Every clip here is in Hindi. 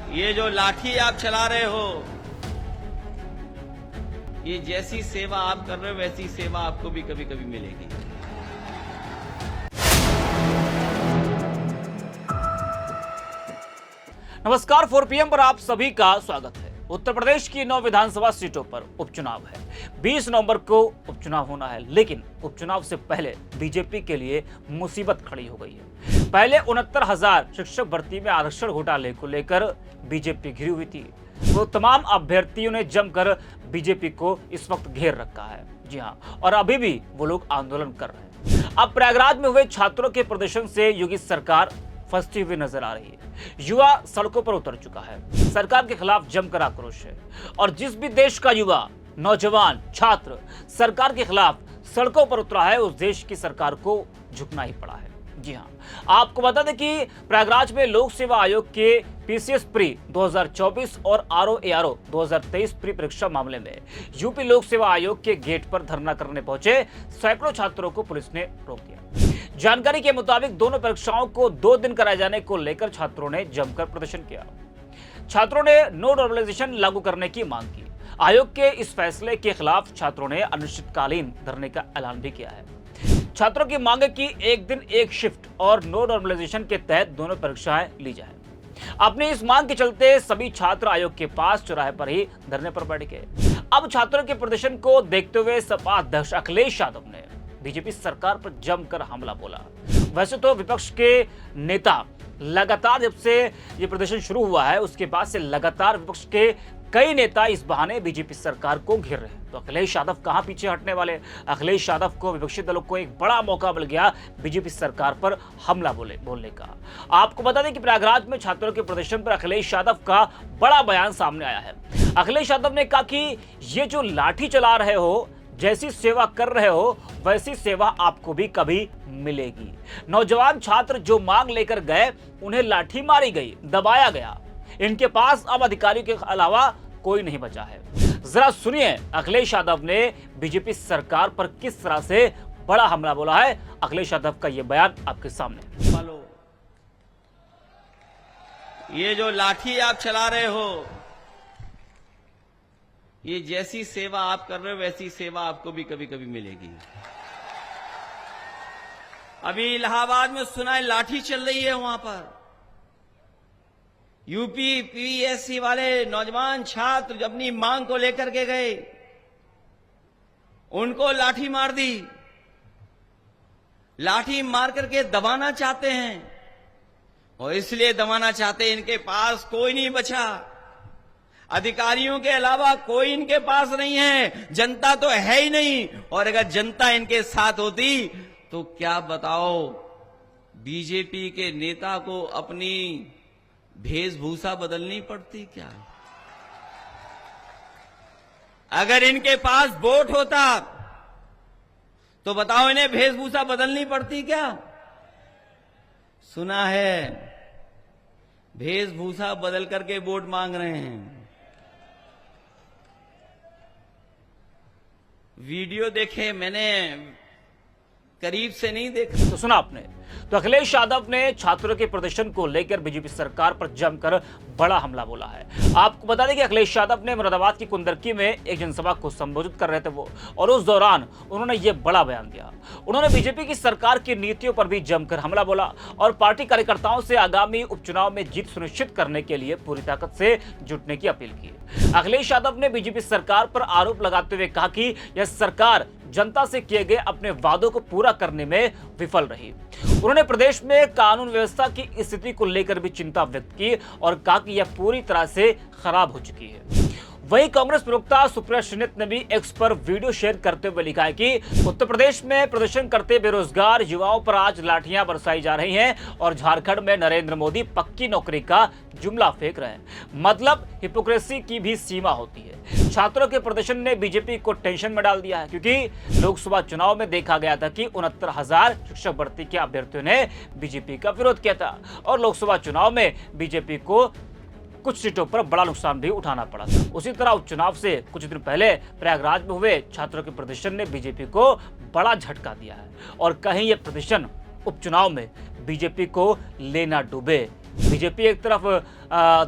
ये जो लाठी आप चला रहे हो, ये जैसी सेवा आप कर रहे हो वैसी सेवा आपको भी कभी कभी मिलेगी। नमस्कार, 4 PM पर आप सभी का स्वागत है। उत्तर प्रदेश की 9 विधानसभा सीटों पर उपचुनाव है। 20 नवंबर को उपचुनाव होना है, लेकिन उपचुनाव से पहले बीजेपी के लिए मुसीबत खड़ी हो गई है। पहले 69,000 शिक्षक भर्ती में आरक्षण घोटाले को लेकर बीजेपी घिरी हुई थी। वो तमाम अभ्यर्थियों ने जमकर बीजेपी को इस वक्त घेर रखा है। जी हाँ, और अभी भी वो लोग आंदोलन कर रहे हैं। अब प्रयागराज में हुए छात्रों के प्रदर्शन से योगी सरकार फंसती हुई नजर आ रही है। युवा सड़कों पर उतर चुका है, सरकार के खिलाफ जमकर आक्रोश है। और जिस भी देश का युवा, नौजवान, छात्र सरकार के खिलाफ सड़कों पर उतरा है, उस देश की सरकार को झुकना ही पड़ा है। जी हाँ, आपको बता दें कि प्रयागराज में लोक सेवा आयोग के PCS प्री 2024 और RO-ARO 2023 प्री परीक्षा मामले में यूपी लोक सेवा आयोग के गेट पर धरना करने पहुंचे सैकड़ों छात्रों को पुलिस ने रोक दिया। जानकारी के मुताबिक दोनों परीक्षाओं को 2 दिन कराए जाने को लेकर छात्रों ने जमकर प्रदर्शन किया। छात्रों ने नो नॉर्मलाइजेशन लागू करने की मांग की। आयोग के इस फैसले के खिलाफ छात्रों ने अनिश्चितकालीन धरने का ऐलान भी किया है। छात्रों की मांग है कि एक दिन एक शिफ्ट और नो नॉर्मलाइजेशन के तहत दोनों परीक्षाएं ली जाए। अपनी इस मांग के चलते सभी छात्र आयोग के पास चौराहे पर ही धरने पर बैठ गए। अब छात्रों के प्रदर्शन को देखते हुए सपा अध्यक्ष अखिलेश यादव ने बीजेपी सरकार पर जमकर हमला बोला। वैसे तो विपक्ष के नेता लगातार, जब से ये प्रदर्शन शुरू हुआ है उसके बाद से लगातार विपक्ष के कई नेता इस बहाने बीजेपी सरकार को घेर रहे हैं। तो अखिलेश यादव कहां पीछे हटने वाले। अखिलेश यादव को, विपक्षी दलों को एक बड़ा मौका मिल गया बीजेपी सरकार पर हमला बोलने का। आपको बता दें कि प्रयागराज में छात्रों के प्रदर्शन पर अखिलेश यादव का बड़ा बयान सामने आया है। अखिलेश यादव ने कहा कि ये जो लाठी चला रहे हो, जैसी सेवा कर रहे हो वैसी सेवा आपको भी कभी मिलेगी। नौजवान छात्र जो मांग लेकर गए उन्हें लाठी मारी गई, दबाया गया। इनके पास अब अधिकारियों के अलावा कोई नहीं बचा है। जरा सुनिए अखिलेश यादव ने बीजेपी सरकार पर किस तरह से बड़ा हमला बोला है। अखिलेश यादव का यह बयान आपके सामने। ये जो लाठी आप चला रहे हो, ये जैसी सेवा आप कर रहे हो वैसी सेवा आपको भी कभी कभी मिलेगी। अभी इलाहाबाद में सुना है लाठी चल रही है, वहां पर यूपी PSC वाले नौजवान छात्र अपनी मांग को लेकर के गए, उनको लाठी मार दी। लाठी मार करके दबाना चाहते हैं, और इसलिए दबाना चाहते हैं इनके पास कोई नहीं बचा। अधिकारियों के अलावा कोई इनके पास नहीं है, जनता तो है ही नहीं। और अगर जनता इनके साथ होती तो क्या बताओ, बीजेपी के नेता को अपनी वेशभूषा बदलनी पड़ती क्या? अगर इनके पास वोट होता तो बताओ इन्हें वेशभूषा बदलनी पड़ती क्या? सुना है वेशभूषा बदल करके वोट मांग रहे हैं। वीडियो देखे मैंने, करीब से नहीं देखा। तो सुना आपने। तो अखिलेश यादव ने छात्रों के प्रदर्शन को लेकर बीजेपी सरकार पर जमकर बड़ा हमला बोला है। आपको बता दें कि अखिलेश यादव ने मुरादाबाद की कुंदरकी में एक जनसभा को संबोधित कर रहे थे वो, और उस दौरान उन्होंने ये बड़ा बयान दिया। उन्होंने बीजेपी की सरकार की नीतियों पर भी जमकर हमला बोला और पार्टी कार्यकर्ताओं से आगामी उपचुनाव में जीत सुनिश्चित करने के लिए पूरी ताकत से जुटने की अपील की। अखिलेश यादव ने बीजेपी सरकार पर आरोप लगाते हुए कहा कि यह सरकार जनता से किए गए अपने वादों को पूरा करने में विफल रही। उन्होंने प्रदेश में कानून व्यवस्था की स्थिति को लेकर भी चिंता व्यक्त की और कहा कि यह पूरी तरह से खराब हो चुकी है। वहीं कांग्रेस प्रवक्ता सुप्रिया श्रीनित ने भी एक्स पर वीडियो शेयर करते हुए लिखा है कि उत्तर प्रदेश में प्रदर्शन करते बेरोजगार युवाओं पर आज लाठियां बरसाई जा रही हैं और झारखंड में नरेंद्र मोदी पक्की नौकरी का जुमला फेंक रहे हैं। मतलब हिपोक्रेसी की भी सीमा होती है। छात्रों के प्रदर्शन ने बीजेपी को टेंशन में डाल दिया है, क्योंकि लोकसभा चुनाव में देखा गया था कि 69,000 शिक्षक भर्ती के अभ्यर्थियों ने बीजेपी का विरोध किया था और लोकसभा चुनाव में बीजेपी को कुछ सीटों पर बड़ा नुकसान भी उठाना पड़ा था। उसी तरह उपचुनाव से कुछ दिन पहले प्रयागराज में हुए छात्रों के प्रदर्शन ने बीजेपी को बड़ा झटका दिया है और कहीं यह प्रदर्शन उपचुनाव में बीजेपी को लेना डूबे बीजेपी एक तरफ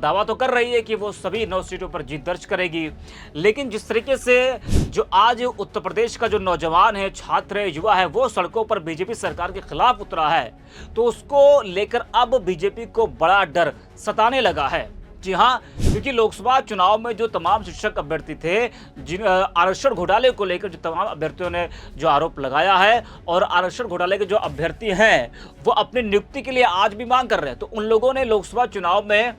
दावा तो कर रही है कि वो सभी 9 सीटों पर जीत दर्ज करेगी, लेकिन जिस तरीके से जो आज उत्तर प्रदेश का जो नौजवान है, छात्र है, युवा है, वो सड़कों पर बीजेपी सरकार के खिलाफ उतरा है, तो उसको लेकर अब बीजेपी को बड़ा डर सताने लगा है। जी हाँ, क्योंकि लोकसभा चुनाव में जो तमाम शिक्षक अभ्यर्थी थे, जिन आरक्षण घोटाले को लेकर जो तमाम अभ्यर्थियों ने जो आरोप लगाया है, और आरक्षण घोटाले के जो अभ्यर्थी हैं वो अपनी नियुक्ति के लिए आज भी मांग कर रहे हैं, तो उन लोगों ने लोकसभा चुनाव में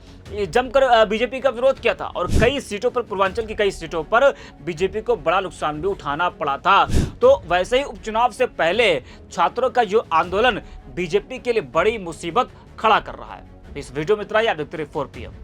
जमकर बीजेपी का विरोध किया था और कई सीटों पर, पूर्वांचल की कई सीटों पर बीजेपी को बड़ा नुकसान भी उठाना पड़ा था। तो वैसे ही उपचुनाव से पहले छात्रों का जो आंदोलन बीजेपी के लिए बड़ी मुसीबत खड़ा कर रहा है। इस वीडियो में इतना ही। आप देखते रहिए 4 PM।